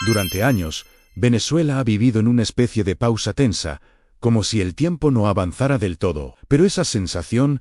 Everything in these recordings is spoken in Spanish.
Durante años, Venezuela ha vivido en una especie de pausa tensa, como si el tiempo no avanzara del todo. Pero esa sensación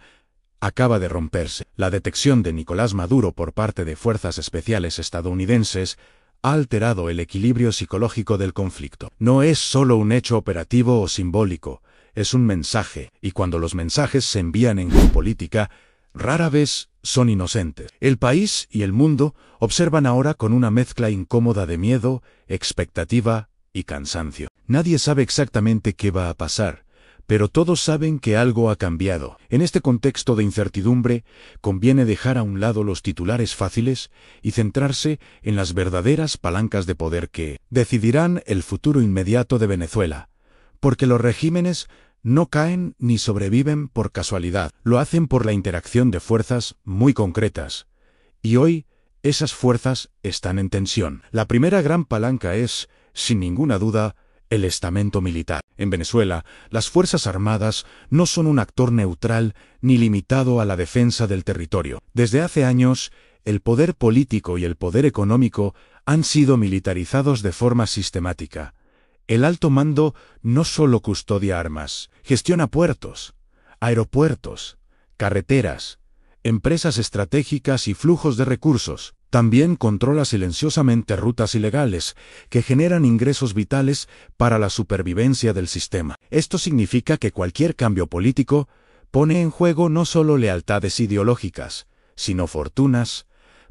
acaba de romperse. La detección de Nicolás Maduro por parte de fuerzas especiales estadounidenses ha alterado el equilibrio psicológico del conflicto. No es solo un hecho operativo o simbólico, es un mensaje, y cuando los mensajes se envían en geopolítica, rara vez son inocentes. El país y el mundo observan ahora con una mezcla incómoda de miedo, expectativa y cansancio. Nadie sabe exactamente qué va a pasar, pero todos saben que algo ha cambiado. En este contexto de incertidumbre, conviene dejar a un lado los titulares fáciles y centrarse en las verdaderas palancas de poder que decidirán el futuro inmediato de Venezuela, porque los regímenes no caen ni sobreviven por casualidad, lo hacen por la interacción de fuerzas muy concretas. Y hoy, esas fuerzas están en tensión. La primera gran palanca es, sin ninguna duda, el estamento militar. En Venezuela, las Fuerzas Armadas no son un actor neutral ni limitado a la defensa del territorio. Desde hace años, el poder político y el poder económico han sido militarizados de forma sistemática. El alto mando no solo custodia armas, gestiona puertos, aeropuertos, carreteras, empresas estratégicas y flujos de recursos. También controla silenciosamente rutas ilegales que generan ingresos vitales para la supervivencia del sistema. Esto significa que cualquier cambio político pone en juego no solo lealtades ideológicas, sino fortunas,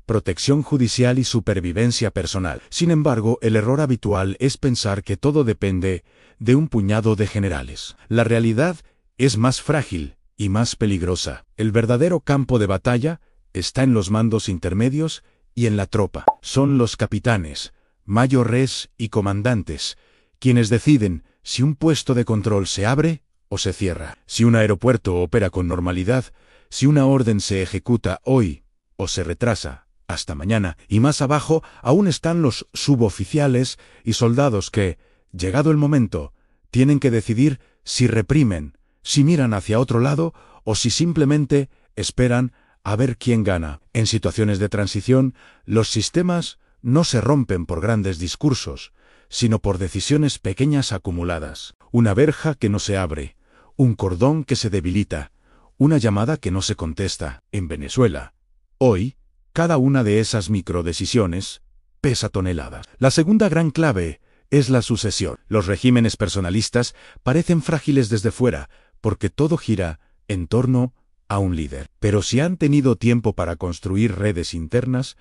protección judicial y supervivencia personal. Sin embargo, el error habitual es pensar que todo depende de un puñado de generales. La realidad es más frágil y más peligrosa. El verdadero campo de batalla está en los mandos intermedios y en la tropa. Son los capitanes, mayores y comandantes quienes deciden si un puesto de control se abre o se cierra, si un aeropuerto opera con normalidad, si una orden se ejecuta hoy o se retrasa hasta mañana, y más abajo aún están los suboficiales y soldados que, llegado el momento, tienen que decidir si reprimen, si miran hacia otro lado o si simplemente esperan a ver quién gana. En situaciones de transición, los sistemas no se rompen por grandes discursos, sino por decisiones pequeñas acumuladas. Una verja que no se abre, un cordón que se debilita, una llamada que no se contesta. En Venezuela, hoy, cada una de esas microdecisiones pesa toneladas. La segunda gran clave es la sucesión. Los regímenes personalistas parecen frágiles desde fuera, porque todo gira en torno a un líder. Pero si han tenido tiempo para construir redes internas,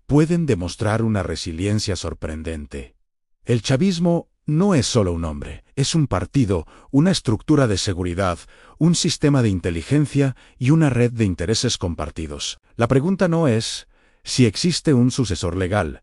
pueden demostrar una resiliencia sorprendente. El chavismo no es solo un hombre, es un partido, una estructura de seguridad, un sistema de inteligencia y una red de intereses compartidos. La pregunta no es si existe un sucesor legal,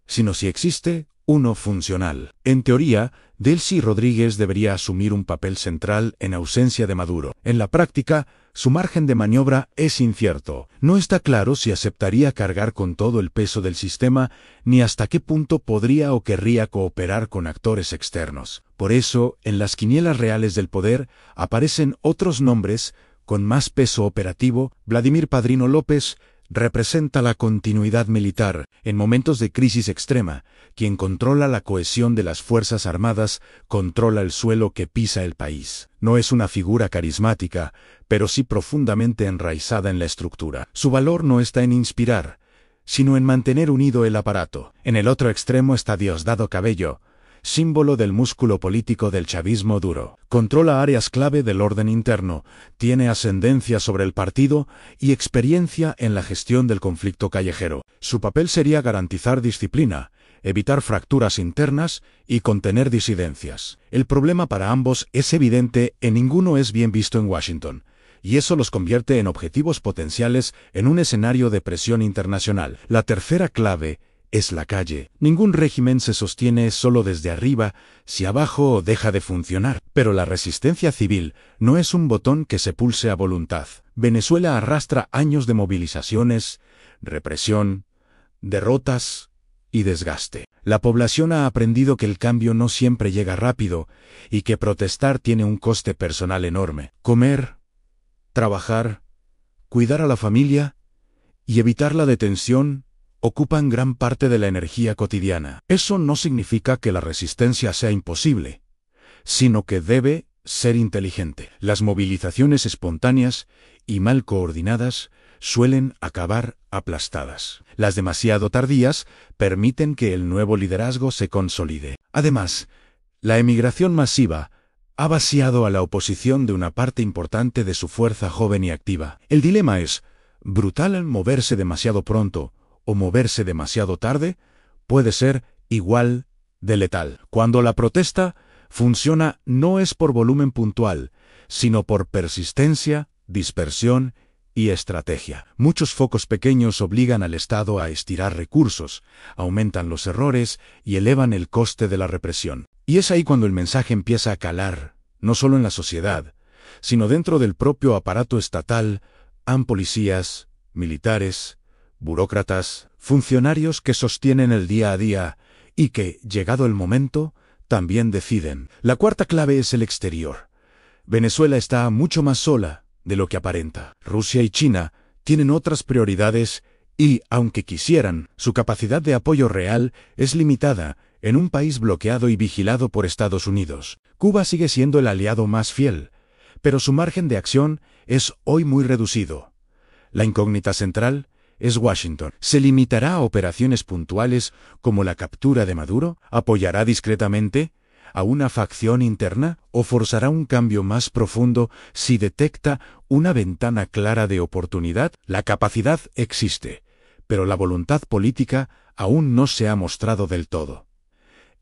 sino si existe uno funcional. En teoría, Delcy Rodríguez debería asumir un papel central en ausencia de Maduro. En la práctica, su margen de maniobra es incierto. No está claro si aceptaría cargar con todo el peso del sistema, ni hasta qué punto podría o querría cooperar con actores externos. Por eso, en las quinielas reales del poder, aparecen otros nombres con más peso operativo. Vladimir Padrino López representa la continuidad militar en momentos de crisis extrema. Quien controla la cohesión de las Fuerzas Armadas controla el suelo que pisa el país. No es una figura carismática, pero sí profundamente enraizada en la estructura. Su valor no está en inspirar, sino en mantener unido el aparato. En el otro extremo está Diosdado Cabello, símbolo del músculo político del chavismo duro. Controla áreas clave del orden interno, tiene ascendencia sobre el partido y experiencia en la gestión del conflicto callejero. Su papel sería garantizar disciplina, evitar fracturas internas y contener disidencias. El problema para ambos es evidente: ninguno es bien visto en Washington, y eso los convierte en objetivos potenciales en un escenario de presión internacional. La tercera clave es la calle. Ningún régimen se sostiene solo desde arriba si abajo deja de funcionar. Pero la resistencia civil no es un botón que se pulse a voluntad. Venezuela arrastra años de movilizaciones, represión, derrotas y desgaste. La población ha aprendido que el cambio no siempre llega rápido y que protestar tiene un coste personal enorme. Comer, trabajar, cuidar a la familia y evitar la detención ocupan gran parte de la energía cotidiana. Eso no significa que la resistencia sea imposible, sino que debe ser inteligente. Las movilizaciones espontáneas y mal coordinadas suelen acabar aplastadas. Las demasiado tardías permiten que el nuevo liderazgo se consolide. Además, la emigración masiva ha vaciado a la oposición de una parte importante de su fuerza joven y activa. El dilema es brutal al moverse demasiado pronto o moverse demasiado tarde, puede ser igual de letal. Cuando la protesta funciona no es por volumen puntual, sino por persistencia, dispersión y estrategia. Muchos focos pequeños obligan al Estado a estirar recursos, aumentan los errores y elevan el coste de la represión. Y es ahí cuando el mensaje empieza a calar, no solo en la sociedad, sino dentro del propio aparato estatal, han policías, militares, burócratas, funcionarios que sostienen el día a día y que, llegado el momento, también deciden. La cuarta clave es el exterior. Venezuela está mucho más sola de lo que aparenta. Rusia y China tienen otras prioridades y, aunque quisieran, su capacidad de apoyo real es limitada en un país bloqueado y vigilado por Estados Unidos. Cuba sigue siendo el aliado más fiel, pero su margen de acción es hoy muy reducido. La incógnita central es Washington. ¿Se limitará a operaciones puntuales como la captura de Maduro? ¿Apoyará discretamente a una facción interna? ¿O forzará un cambio más profundo si detecta una ventana clara de oportunidad? La capacidad existe, pero la voluntad política aún no se ha mostrado del todo.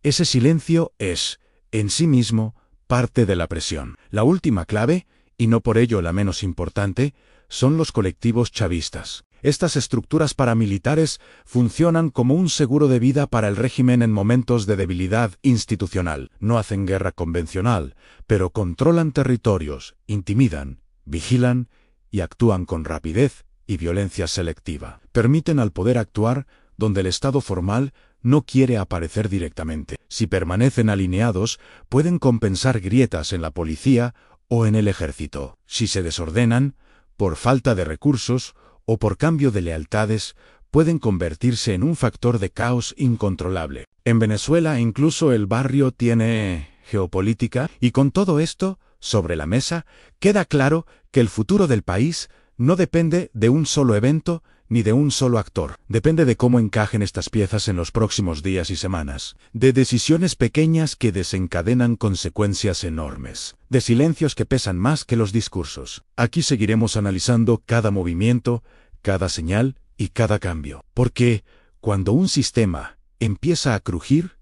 Ese silencio es, en sí mismo, parte de la presión. La última clave, y no por ello la menos importante, son los colectivos chavistas. Estas estructuras paramilitares funcionan como un seguro de vida para el régimen en momentos de debilidad institucional. No hacen guerra convencional, pero controlan territorios, intimidan, vigilan y actúan con rapidez y violencia selectiva. Permiten al poder actuar donde el Estado formal no quiere aparecer directamente. Si permanecen alineados, pueden compensar grietas en la policía o en el ejército. Si se desordenan, por falta de recursos o por cambio de lealtades, pueden convertirse en un factor de caos incontrolable. En Venezuela incluso el barrio tiene geopolítica, y con todo esto sobre la mesa, queda claro que el futuro del país no depende de un solo evento ni de un solo actor. Depende de cómo encajen estas piezas en los próximos días y semanas, de decisiones pequeñas que desencadenan consecuencias enormes, de silencios que pesan más que los discursos. Aquí seguiremos analizando cada movimiento, cada señal y cada cambio, porque cuando un sistema empieza a crujir,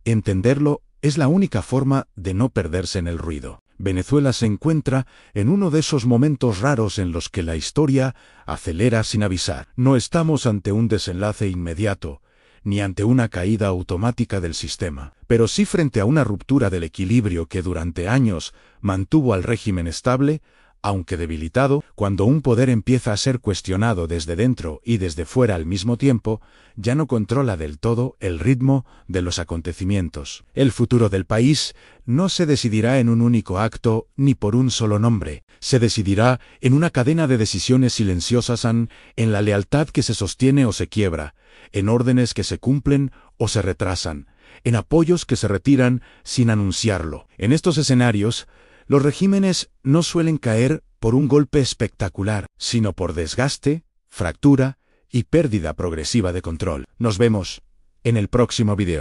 entenderlo es la única forma de no perderse en el ruido. Venezuela se encuentra en uno de esos momentos raros en los que la historia acelera sin avisar. No estamos ante un desenlace inmediato, ni ante una caída automática del sistema, pero sí frente a una ruptura del equilibrio que durante años mantuvo al régimen estable, aunque debilitado. Cuando un poder empieza a ser cuestionado desde dentro y desde fuera al mismo tiempo, ya no controla del todo el ritmo de los acontecimientos. El futuro del país no se decidirá en un único acto ni por un solo nombre. Se decidirá en una cadena de decisiones silenciosas, en la lealtad que se sostiene o se quiebra, en órdenes que se cumplen o se retrasan, en apoyos que se retiran sin anunciarlo. En estos escenarios, los regímenes no suelen caer por un golpe espectacular, sino por desgaste, fractura y pérdida progresiva de control. Nos vemos en el próximo video.